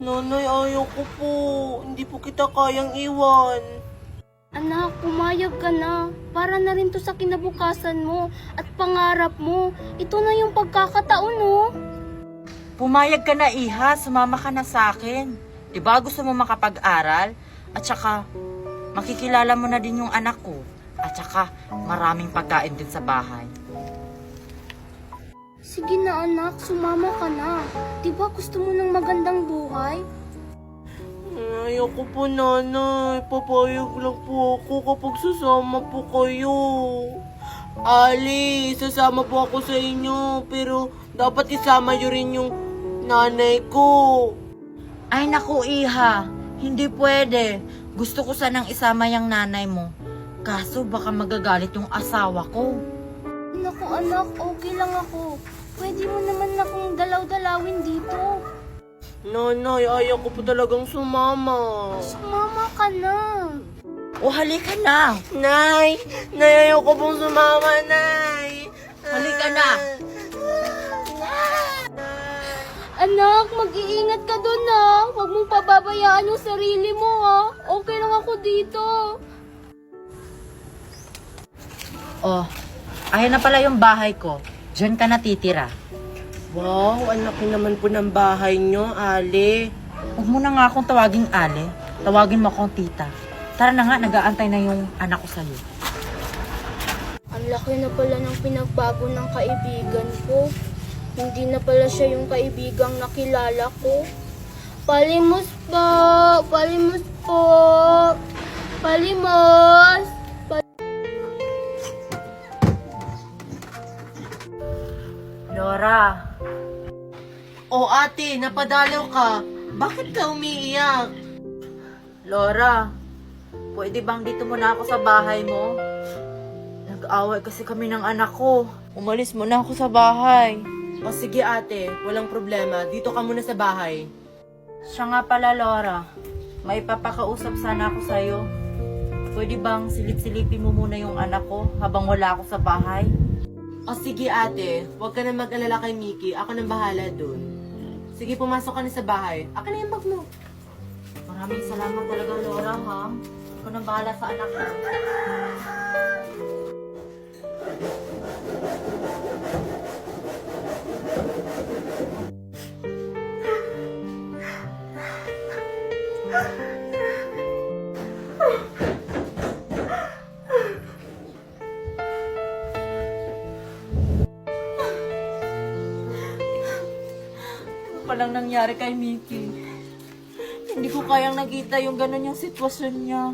Nanay, ayaw ko po. Hindi po kita kayang iwan. Anak, pumayag ka na. Para na rin to sa kinabukasan mo at pangarap mo. Ito na yung pagkakataon, oh. Pumayag ka na, Iha. Sumama ka na sa akin. Diba gusto mo makapag-aral? At saka, makikilala mo na din yung anak ko. At saka, maraming pagkain din sa bahay. Sige na anak, sumama ka na. Diba gusto mo ng magandang buhay? Ayaw ko po, nanay. Papayag lang po ako kapag sasama po kayo. Ali, sasama po ako sa inyo. Pero dapat isama nyo rin yung nanay ko. Ay naku, Iha. Hindi pwede. Gusto ko sanang isama yung nanay mo. Kaso baka magagalit yung asawa ko. Naku anak, okay lang ako. Pwede mo naman akong dalaw-dalawin dito. Nanay, ayaw ko po talagang sumama. Sumama ka na. O halika na. Nay, ayaw ko pong sumama, Nay. Halika na. Anak, mag-iingat ka doon ha. Huwag mong pababayaan yung sarili mo ha. Okay lang ako dito. Oh, ayan na pala yung bahay ko. Diyan ka natitira. Wow, ang laki naman po ng bahay nyo, Ali. Huwag mo na nga akong tawaging Ale. Tawagin mo akong tita. Tara na nga, nag-aantay na yung anak ko sa'yo. Ang laki na pala ng pinagbago ng kaibigan ko. Hindi na pala siya yung kaibigang nakilala ko. Palimos po! Palimos po! Palimos! Laura, O ate, napadalaw ka. Bakit ka umiiyak? Laura, pwede bang dito muna ako sa bahay mo? Nag-away kasi kami ng anak ko. Umalis muna ako sa bahay. O sige ate, walang problema. Dito ka muna sa bahay. Siya nga pala, Laura. May papakausap sana ako sa'yo. Pwede bang silip-silipin mo muna yung anak ko habang wala ako sa bahay? O sige ate, huwag ka na mag-alala kay Mickey. Ako nang bahala dun. Sige, pumasok ka na sa bahay. Akin na yung bag mo. Maraming salamat talaga, Laura, ha? Ikaw nang bahala sa anak ko. Ano palang nangyari kay Mickey? Hindi ko kayang nakita yung ganun yung sitwasyon niya.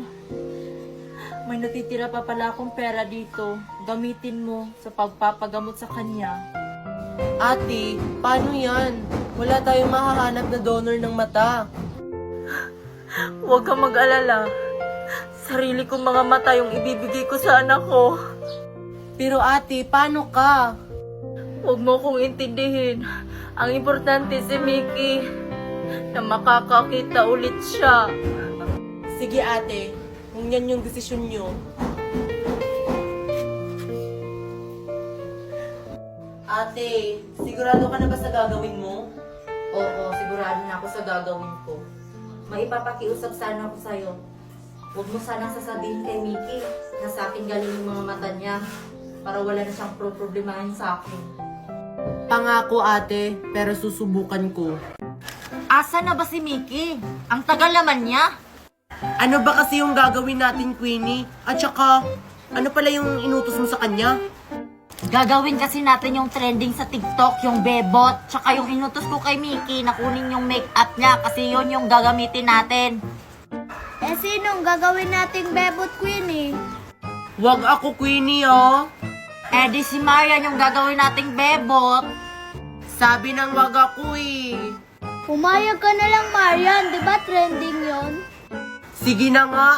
May natitira pa pala akong pera dito. Gamitin mo sa pagpapagamot sa kanya. Ate, paano yan? Wala tayong mahahanap na donor ng mata. Huwag kang mag-alala. Sarili kong mga mata yung ibibigay ko sa anak ko. Pero ate, paano ka? Huwag mo kong intindihin. Ang importante si Mickey na makakakita ulit siya. Sige ate, kung yan yung desisyon nyo. Ate, sigurado ka na ba sa gagawin mo? Oo, sigurado na ako sa gagawin ko. May ipapakiusap sana ako sa'yo. Huwag mo sanang sasabihin kay Mickey na sa akin galing yung mga mata niya para wala na siyang problemahin sa akin. Pangako ate, pero susubukan ko. Asa na ba si Mickey? Ang tagal naman niya. Ano ba kasi yung gagawin natin, Queenie? At saka, ano pala yung inutos mo sa kanya? Gagawin kasi natin yung trending sa TikTok, yung bebot. Tsaka yung inutos ko kay Mickey na kunin yung make-up niya kasi yun yung gagamitin natin. Eh sinong gagawin nating bebot queenie? Wag ako, Queenie, oh. Eh di si Marian yung gagawin nating bebot. Sabi ng wag ako, eh. Pumayag ka na lang Marian, di ba trending yon? Sige na nga.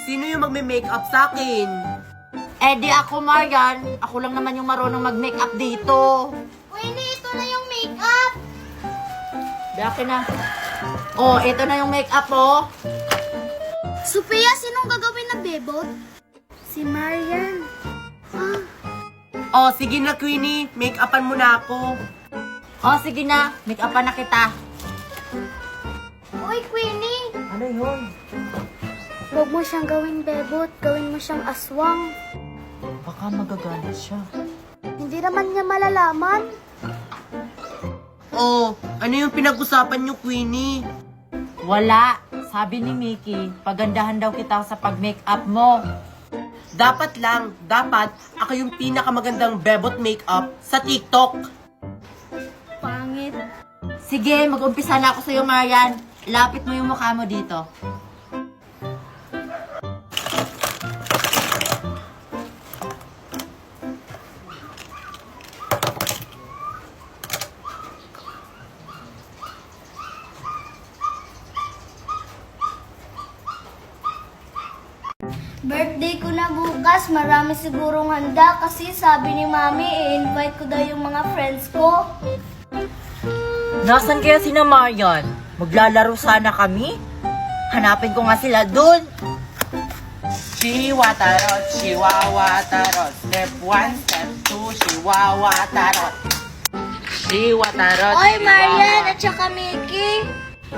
Sino yung magme-makeup sa akin? Eh di ako, Marian. Ako lang naman yung marunong mag-makeup dito. Queenie, ito na yung makeup! Baki na. Oh, ito na yung makeup, oh. Sophia, sinong gagawin na bebot? Si Marian. Oh, sige na, Queenie. Make-upan mo na ako. Oh, sige na. Make-upan na kita. Uy, Queenie! Ano yun? Huwag mo siyang gawing bebot. Gawin mo siyang aswang. Baka magagalit siya. Hindi naman niya malalaman. Oh, ano yung pinag-usapan niyo, Queenie? Wala. Sabi ni Mickey, pagandahan daw kita sa pag-makeup mo. Dapat ako yung pinakamagandang bebot makeup sa TikTok. Pangit. Sige, mag-umpisa na ako sa'yo, Marian. Lapit mo yung mukha mo dito. Birthday ko na bukas. Marami sigurong handa kasi sabi ni Mami, i-invite ko daw yung mga friends ko. Nasaan kaya sina Marian? Maglalaro sana kami? Hanapin ko nga sila dun. Chihuahua tarot, chihuahua tarot. Step 1, step 2, chihuahua tarot. Chihuahua tarot, Oy, chihuahua. Marian at saka Mickey.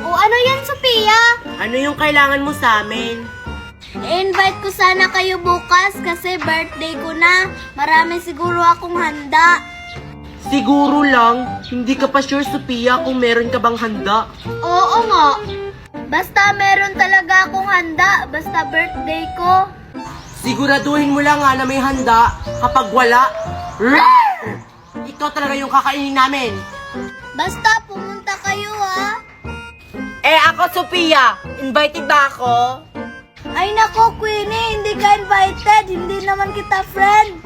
O ano yan, Sophia? Ano yung kailangan mo sa amin? I-invite ko sana kayo bukas kasi birthday ko na. Marami siguro akong handa. Siguro lang, hindi ka pa sure, Sophia, kung meron ka bang handa. Oo nga. Basta meron talaga akong handa. Basta birthday ko. Siguraduhin mo lang nga na may handa. Kapag wala, roar! Ikaw talaga yung kakainin namin. Basta pumunta kayo ha. Eh ako, Sophia, invited ba ako? Ay nako, Queenie, hindi ka invited. Hindi naman kita friend.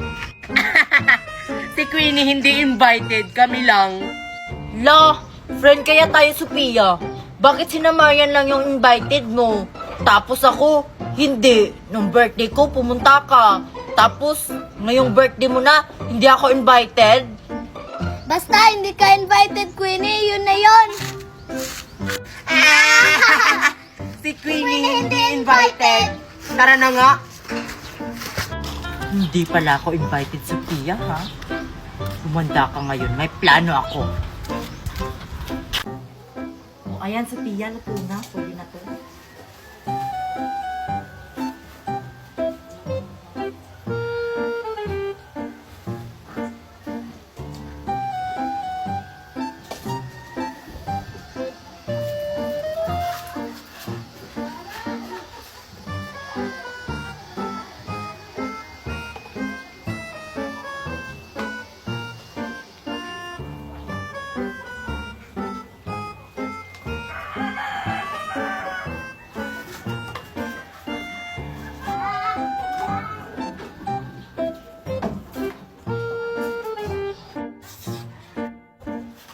Si Queenie hindi invited, kami lang. La, friend kaya tayo, Sophia. Bakit sina Marian lang yung invited mo? Tapos ako, hindi. Nung birthday ko, pumunta ka. Tapos, ngayong birthday mo na, hindi ako invited. Basta hindi ka invited, Queenie. Yun na yun. Si Queenie hindi invited. Tara na nga. Hindi pala ako invited, Sophia, ha? Kumanda ka ngayon. May plano ako. O, ayan, Sophia. Luto na. Pwede na to.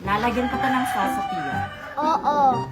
Lalagyan ko to ng sauce, Sophia. Oo.